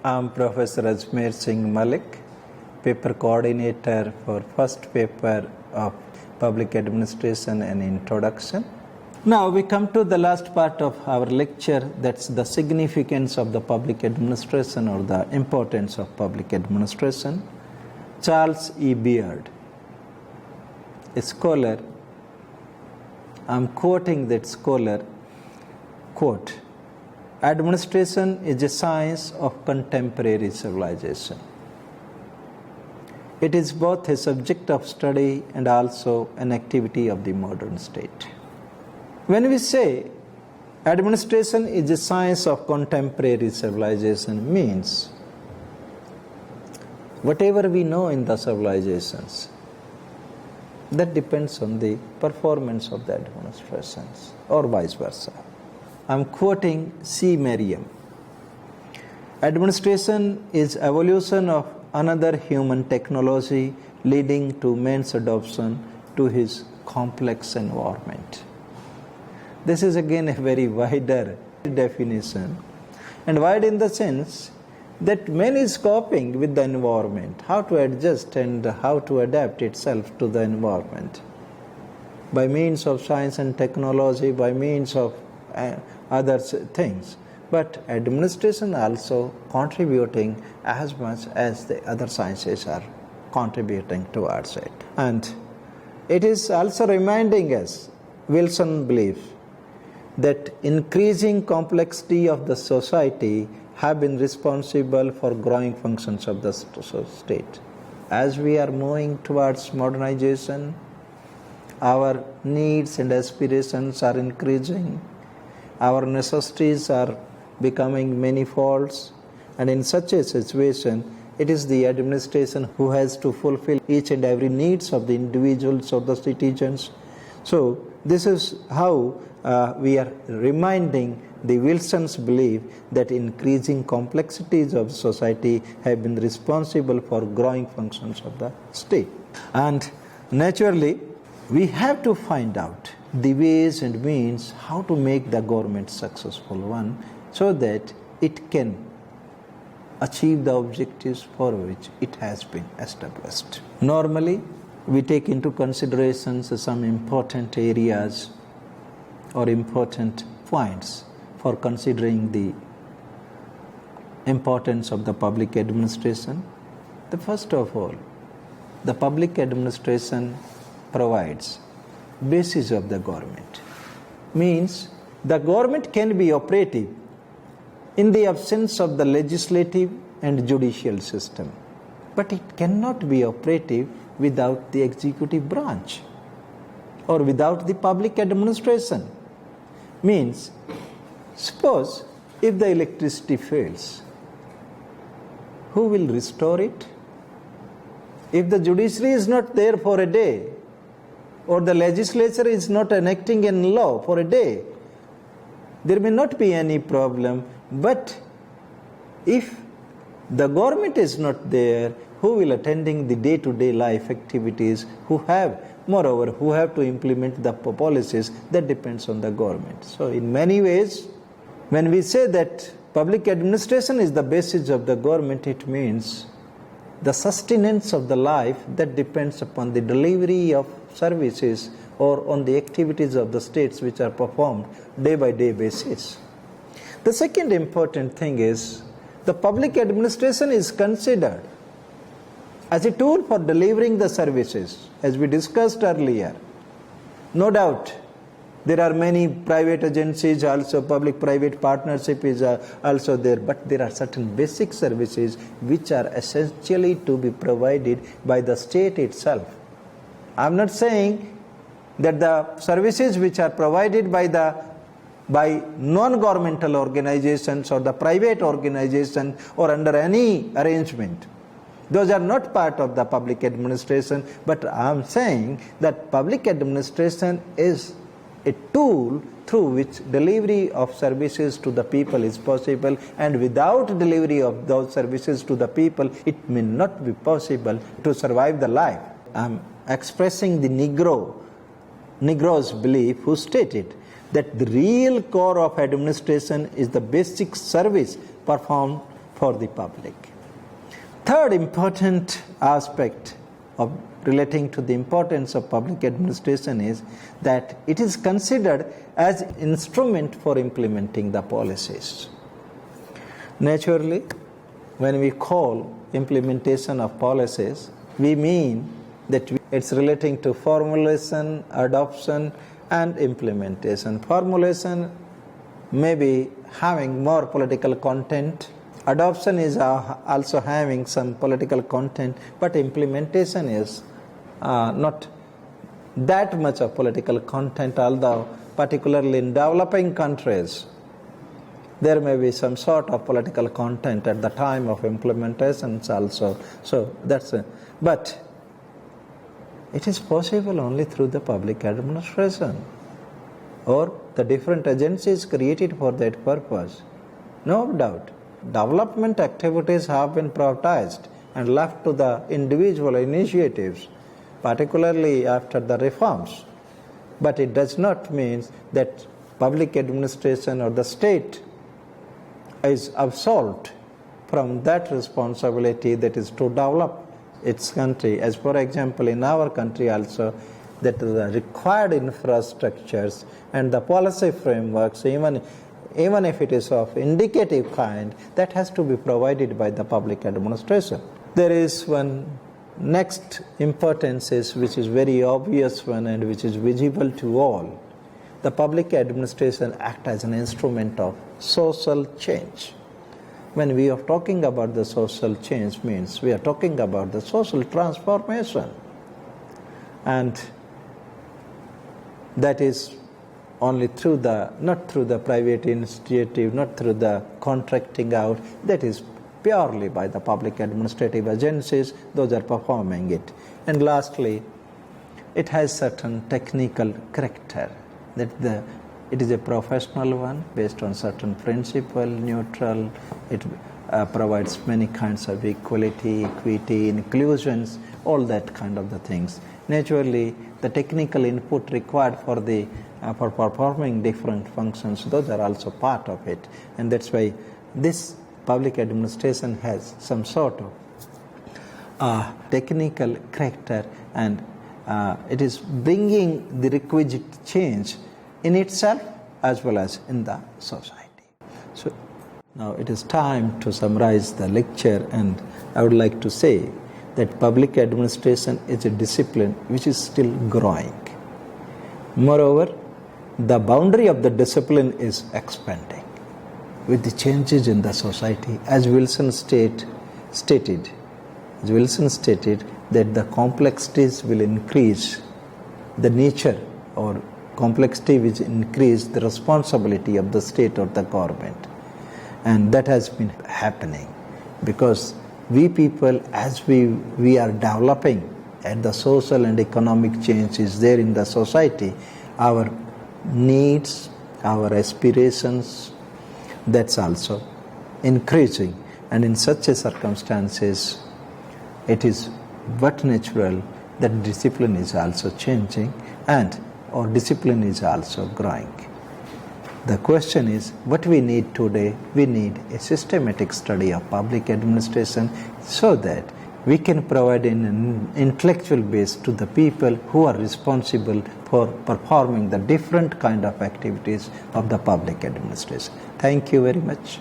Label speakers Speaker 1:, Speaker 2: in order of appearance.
Speaker 1: I'm Professor Ajmer Singh Malik, paper coordinator for first paper of Public Administration and Introduction. Now we come to the last part of our lecture, that's the significance of the public administration or the importance of public administration. Charles E. Beard, a scholar, I'm quoting that scholar, quote, "Administration is a science of contemporary civilization. It is both a subject of study and also an activity of the modern state." When we say administration is a science of contemporary civilization, means whatever we know in the civilizations, that depends on the performance of the administrations or vice versa. I'm quoting C. Merriam. "Administration is evolution of another human technology leading to man's adoption to his complex environment." This is again a very wider definition, and wide in the sense that man is coping with the environment, how to adjust and how to adapt itself to the environment by means of science and technology, by means of other things, but administration also contributing as much as the other sciences are contributing towards it. And it is also reminding us, Wilson believes, that increasing complexity of the society have been responsible for growing functions of the state. As we are moving towards modernization, our needs and aspirations are increasing, our necessities are becoming manifold, and in such a situation, it is the administration who has to fulfill each and every needs of the individuals or the citizens. So this is how we are reminding the Wilson's belief that increasing complexities of society have been responsible for growing functions of the state. And naturally, we have to find out the ways and means how to make the government successful one so that it can achieve the objectives for which it has been established. Normally, we take into consideration some important areas or important points for considering the importance of the public administration. The first of all, the public administration provides basis of the government. Means the government can be operative in the absence of the legislative and judicial system, but it cannot be operative without the executive branch or without the public administration. Means, suppose if the electricity fails, who will restore it? If the judiciary is not there for a day, or the legislature is not enacting a law for a day, there may not be any problem. But if the government is not there, who will attending the day-to-day life activities, who have to implement the policies, that depends on the government. So in many ways, when we say that public administration is the basis of the government, it means the sustenance of the life that depends upon the delivery of services or on the activities of the states which are performed day by day basis. The second important thing is the public administration is considered as a tool for delivering the services, as we discussed earlier. No doubt, there are many private agencies also, public-private partnership is also there, but there are certain basic services which are essentially to be provided by the state itself. I'm not saying that the services which are provided by non-governmental organizations or the private organization or under any arrangement, those are not part of the public administration, but I'm saying that public administration is a tool through which delivery of services to the people is possible, and without delivery of those services to the people, it may not be possible to survive the life. I'm expressing the Negro's belief, who stated that the real core of administration is the basic service performed for the public. Third important aspect of relating to the importance of public administration is that it is considered as instrument for implementing the policies. Naturally, when we call implementation of policies, we mean that it's relating to formulation, adoption, and implementation. Formulation may be having more political content. Adoption is also having some political content, but implementation is not that much of political content, although particularly in developing countries, there may be some sort of political content at the time of implementations also. So that's it. But it is possible only through the public administration or the different agencies created for that purpose. No doubt, development activities have been prioritized and left to the individual initiatives, particularly after the reforms. But it does not mean that public administration or the state is absolved from that responsibility, that is to develop its country. As for example, in our country also, that the required infrastructures and the policy frameworks, even if it is of indicative kind, that has to be provided by the public administration. There is one next importance which is very obvious one and which is visible to all. The public administration acts as an instrument of social change. When we are talking about the social change, means we are talking about the social transformation. And that is only through not through the private initiative, not through the contracting out, that is purely by the public administrative agencies, those are performing it. And lastly, it has certain technical character, that it is a professional one based on certain principle, neutral, it provides many kinds of equality, equity, inclusions, all that kind of the things. Naturally, the technical input required for performing different functions, those are also part of it. And that's why this public administration has some sort of technical character, and it is bringing the requisite change in itself as well as in the society. So now it is time to summarize the lecture, and I would like to say that public administration is a discipline which is still growing. Moreover, the boundary of the discipline is expanding with the changes in the society. As Wilson stated that the complexities will increase the nature, or complexity which increase the responsibility of the state or the government. And that has been happening because we people, as we are developing and the social and economic change is there in the society, our needs, our aspirations, that's also increasing. And in such a circumstances, it is but natural that discipline is also changing and our discipline is also growing. The question is, what we need today? We need a systematic study of public administration so that we can provide an intellectual base to the people who are responsible for performing the different kind of activities of the public administration. Thank you very much.